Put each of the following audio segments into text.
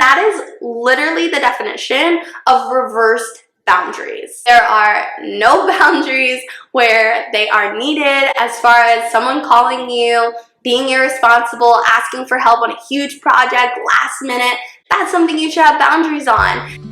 that is literally the definition of reversed boundaries. There are no boundaries where they are needed, as far as someone calling you, being irresponsible, asking for help on a huge project last minute. That's something you should have boundaries on.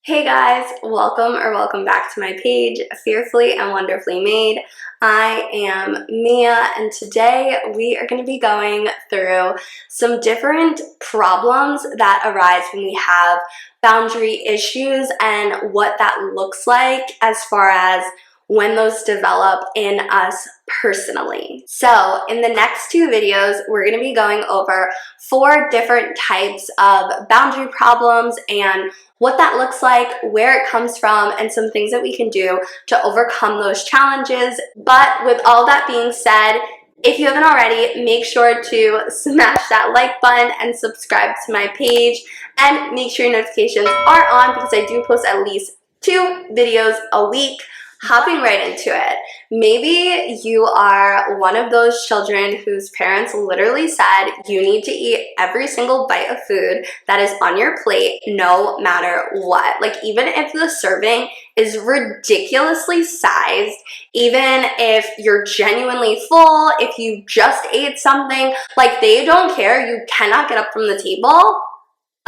Hey guys, welcome back to my page, Fearfully and Wonderfully Made. I am Mia, and today we are going to be going through some different problems that arise when we have boundary issues and what that looks like as far as when those develop in us personally. So in the next two videos, we're going to be going over 4 different types of boundary problems and what that looks like, where it comes from, and some things that we can do to overcome those challenges. But with all that being said, if you haven't already, make sure to smash that like button and subscribe to my page, and make sure your notifications are on because I do post at least 2 videos a week. Hopping right into it. Maybe you are one of those children whose parents literally said you need to eat every single bite of food that is on your plate no matter what. Like, even if the serving is ridiculously sized, even if you're genuinely full, if you just ate something, like, they don't care. You cannot get up from the table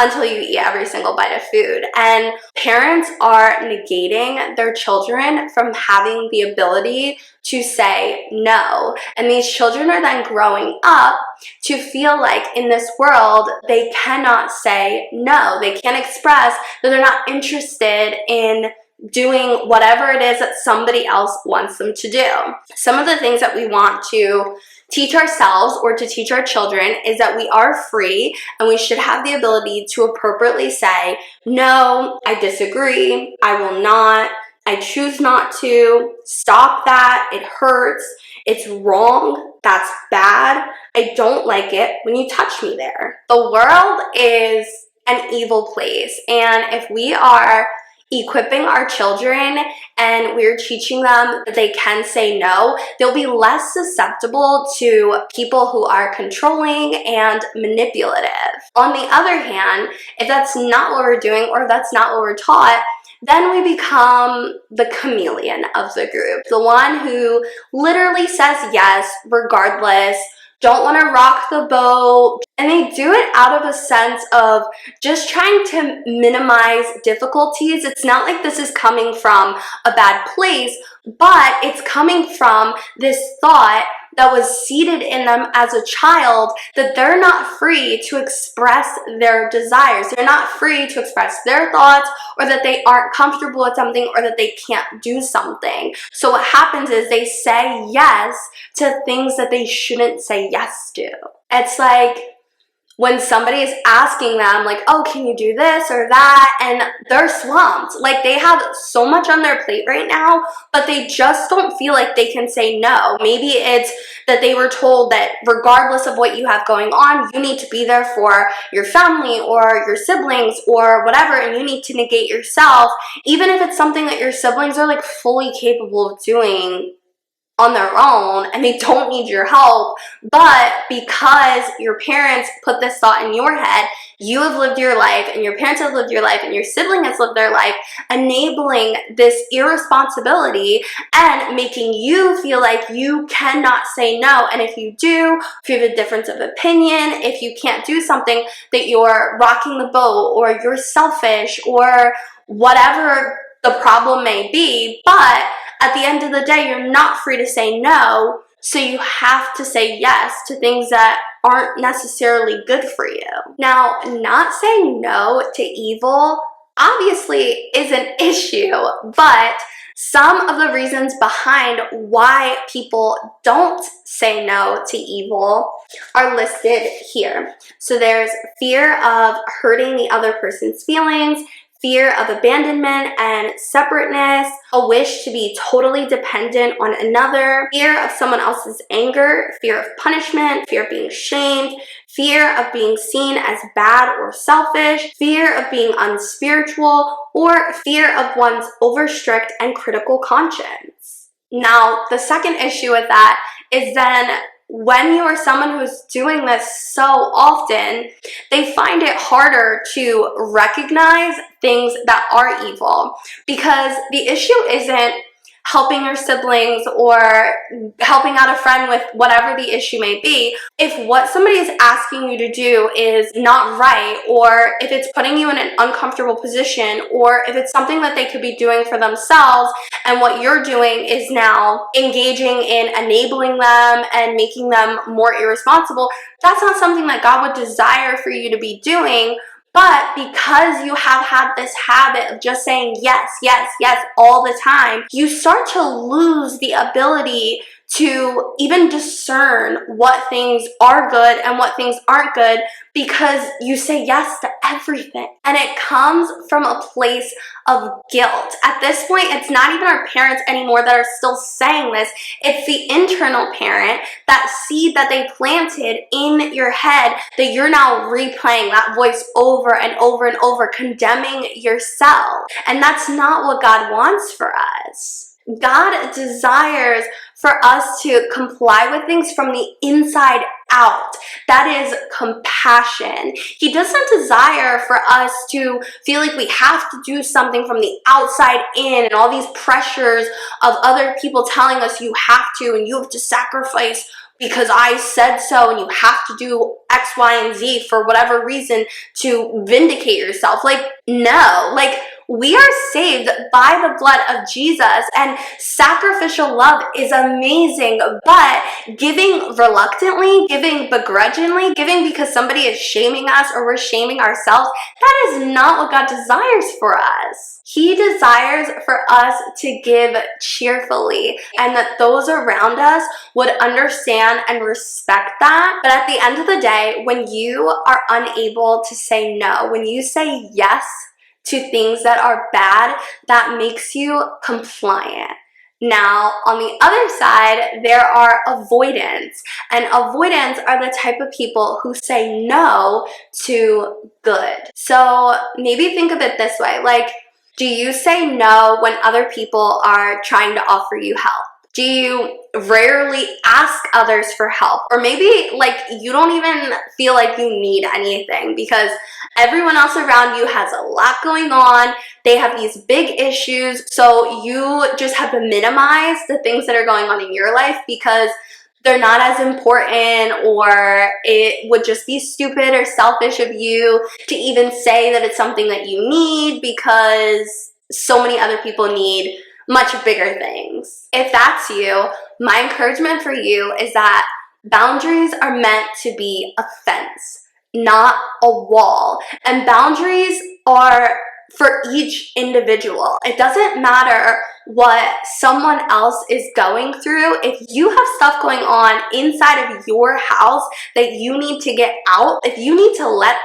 until you eat every single bite of food. And parents are negating their children from having the ability to say no. And these children are then growing up to feel like in this world they cannot say no. They can't express that they're not interested in doing whatever it is that somebody else wants them to do. Some of the things that we want to teach ourselves or to teach our children is that we are free and we should have the ability to appropriately say, no, I disagree, I will not, I choose not to, stop that, it hurts, it's wrong, that's bad, I don't like it when you touch me there. The world is an evil place, and if we are equipping our children and we're teaching them that they can say no, they'll be less susceptible to people who are controlling and manipulative. On the other hand, if that's not what we're doing or that's not what we're taught, then we become the chameleon of the group, the one who literally says yes regardless, don't want to rock the boat, and they do it out of a sense of just trying to minimize difficulties. It's not like this is coming from a bad place, but it's coming from this thought that was seeded in them as a child that they're not free to express their desires. They're not free to express their thoughts, or that they aren't comfortable with something, or that they can't do something. So what happens is they say yes to things that they shouldn't say yes to. It's like when somebody is asking them, like, oh, can you do this or that? And they're swamped. Like, they have so much on their plate right now, but they just don't feel like they can say no. Maybe it's that they were told that regardless of what you have going on, you need to be there for your family or your siblings or whatever, and you need to negate yourself, even if it's something that your siblings are like fully capable of doing on their own and they don't need your help. But because your parents put this thought in your head, you have lived your life and your parents have lived your life and your sibling has lived their life, enabling this irresponsibility and making you feel like you cannot say no. And if you do, if you have a difference of opinion, if you can't do something, that you're rocking the boat or you're selfish or whatever the problem may be. But at the end of the day, you're not free to say no, so you have to say yes to things that aren't necessarily good for you. Now, not saying no to evil obviously is an issue, but some of the reasons behind why people don't say no to evil are listed here. So there's fear of hurting the other person's feelings, fear of abandonment and separateness, a wish to be totally dependent on another, fear of someone else's anger, fear of punishment, fear of being shamed, fear of being seen as bad or selfish, fear of being unspiritual, or fear of one's over-strict and critical conscience. Now, the second issue with that is then when you are someone who's doing this so often, they find it harder to recognize things that are evil, because the issue isn't helping your siblings or helping out a friend with whatever the issue may be. If what somebody is asking you to do is not right, or if it's putting you in an uncomfortable position, or if it's something that they could be doing for themselves and what you're doing is now engaging in enabling them and making them more irresponsible, that's not something that God would desire for you to be doing. But because you have had this habit of just saying yes, yes, yes all the time, you start to lose the ability to even discern what things are good and what things aren't good, because you say yes to everything. And it comes from a place of guilt. At this point, it's not even our parents anymore that are still saying this. It's the internal parent, that seed that they planted in your head that you're now replaying that voice over and over and over, condemning yourself. And that's not what God wants for us. God desires for us to comply with things from the inside out. That is compassion. He doesn't desire for us to feel like we have to do something from the outside in, and all these pressures of other people telling us you have to, and you have to sacrifice because I said so, and you have to do X, Y, and Z for whatever reason to vindicate yourself. Like, no. Like, we are saved by the blood of Jesus, and sacrificial love is amazing, but giving reluctantly, giving begrudgingly, giving because somebody is shaming us or we're shaming ourselves, that is not what God desires for us. He desires for us to give cheerfully, and that those around us would understand and respect that. But at the end of the day, when you are unable to say no, when you say yes to things that are bad, that makes you compliant. Now, on the other side, there are avoidants, and avoidants are the type of people who say no to good. So maybe think of it this way, like, do you say no when other people are trying to offer you help? Do you rarely ask others for help? Or maybe like you don't even feel like you need anything because everyone else around you has a lot going on. They have these big issues. So you just have to minimize the things that are going on in your life because they're not as important, or it would just be stupid or selfish of you to even say that it's something that you need because so many other people need much bigger things. If that's you, my encouragement for you is that boundaries are meant to be a fence, not a wall. And boundaries are for each individual. It doesn't matter what someone else is going through. If you have stuff going on inside of your house that you need to get out, if you need to let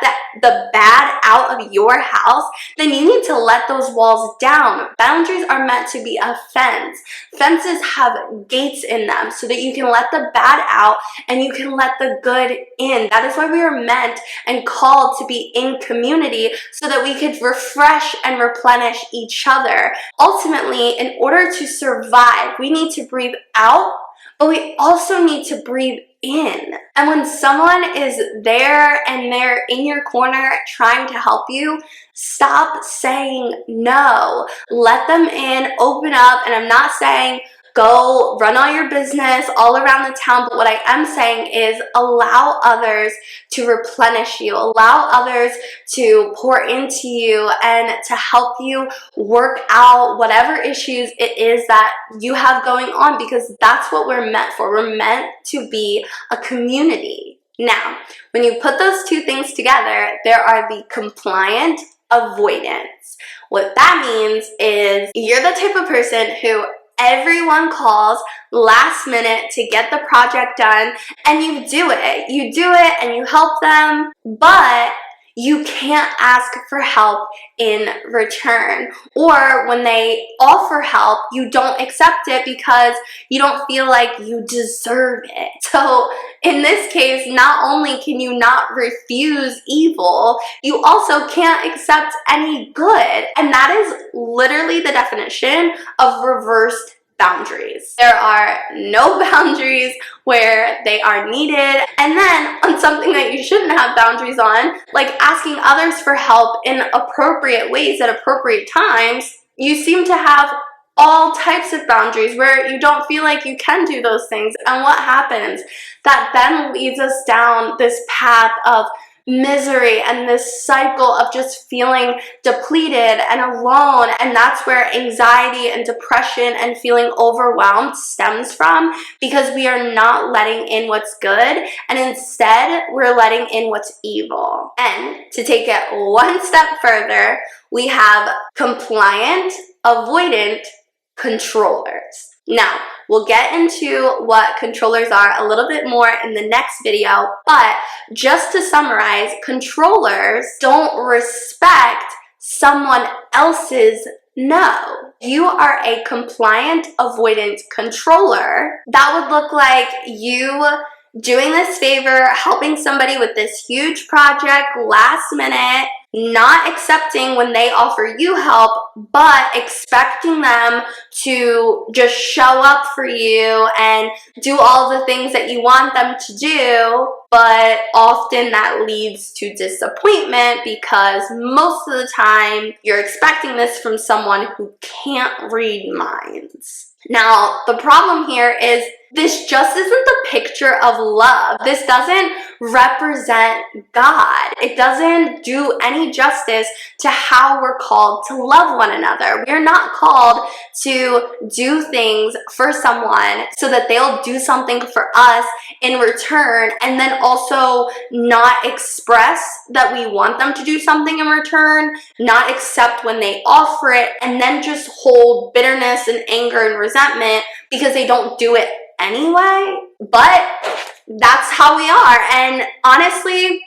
the bad out of your house, then you need to let those walls down. Boundaries are meant to be a fence. Fences have gates in them so that you can let the bad out and you can let the good in. That is why we are meant and called to be in community, so that we could refresh and replenish each other. Ultimately, in order to survive, we need to breathe out, but we also need to breathe in. And when someone is there and they're in your corner trying to help you, stop saying no. Let them in, open up, and I'm not saying go run all your business all around the town, but what I am saying is allow others to replenish you, allow others to pour into you and to help you work out whatever issues it is that you have going on, because that's what we're meant for. We're meant to be a community. Now, when you put those two things together, there are the compliant avoidants. What that means is you're the type of person who everyone calls last minute to get the project done, and you do it. You do it and you help them, but you can't ask for help in return. Or when they offer help, you don't accept it because you don't feel like you deserve it. So in this case, not only can you not refuse evil, you also can't accept any good. And that is literally the definition of reversed boundaries. There are no boundaries where they are needed. And then on something that you shouldn't have boundaries on, like asking others for help in appropriate ways at appropriate times, you seem to have all types of boundaries where you don't feel like you can do those things. And what happens? That then leads us down this path of misery and this cycle of just feeling depleted and alone. And that's where anxiety and depression and feeling overwhelmed stems from, because we are not letting in what's good, and instead we're letting in what's evil. And to take it one step further, we have compliant, avoidant controllers. Now, we'll get into what controllers are a little bit more in the next video, but just to summarize, controllers don't respect someone else's no. You are a compliant, avoidant controller. That would look like you doing this favor, helping somebody with this huge project last minute, not accepting when they offer you help, but expecting them to just show up for you and do all the things that you want them to do. But often that leads to disappointment, because most of the time you're expecting this from someone who can't read minds. Now, the problem here is this just isn't the picture of love. This doesn't represent God. It doesn't do any justice to how we're called to love one another. We're not called to do things for someone so that they'll do something for us in return, and then also not express that we want them to do something in return, not accept when they offer it, and then just hold bitterness and anger and resentment because they don't do it anyway. But that's how we are. And honestly,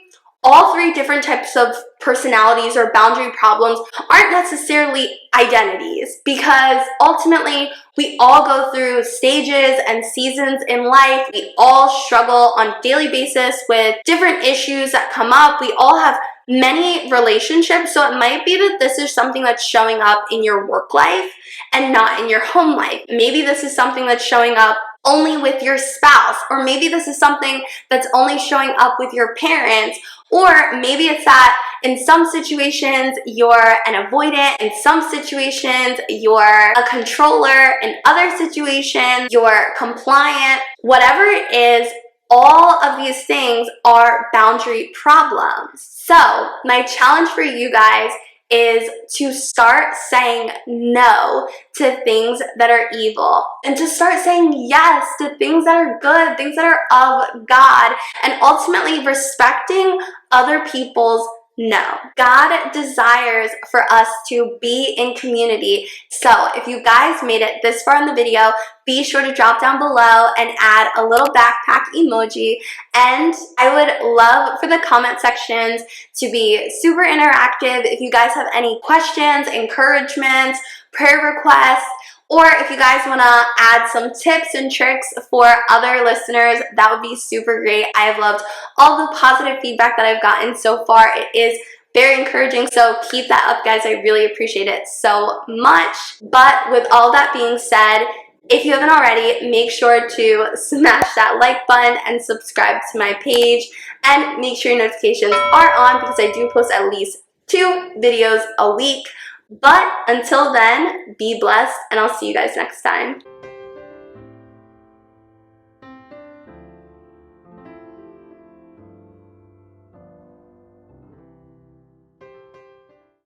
all three different types of personalities or boundary problems aren't necessarily identities, because ultimately we all go through stages and seasons in life. We all struggle on a daily basis with different issues that come up. We all have many relationships, so it might be that this is something that's showing up in your work life and not in your home life. Maybe this is something that's showing up only with your spouse, or maybe this is something that's only showing up with your parents, or maybe it's that in some situations you're an avoidant, in some situations you're a controller, in other situations you're compliant. Whatever it is, all of these things are boundary problems. So my challenge for you guys is to start saying no to things that are evil, and to start saying yes to things that are good, things that are of God, and ultimately respecting other people's no. God desires for us to be in community. So if you guys made it this far in the video, be sure to drop down below and add a little backpack emoji. And I would love for the comment sections to be super interactive. If you guys have any questions, encouragements, prayer requests, or if you guys want to add some tips and tricks for other listeners, that would be super great. I have loved all the positive feedback that I've gotten so far. It is very encouraging, so keep that up, guys. I really appreciate it so much. But with all that being said, if you haven't already, make sure to smash that like button and subscribe to my page, and make sure your notifications are on, because I do post at least 2 videos a week. But until then, be blessed, and I'll see you guys next time.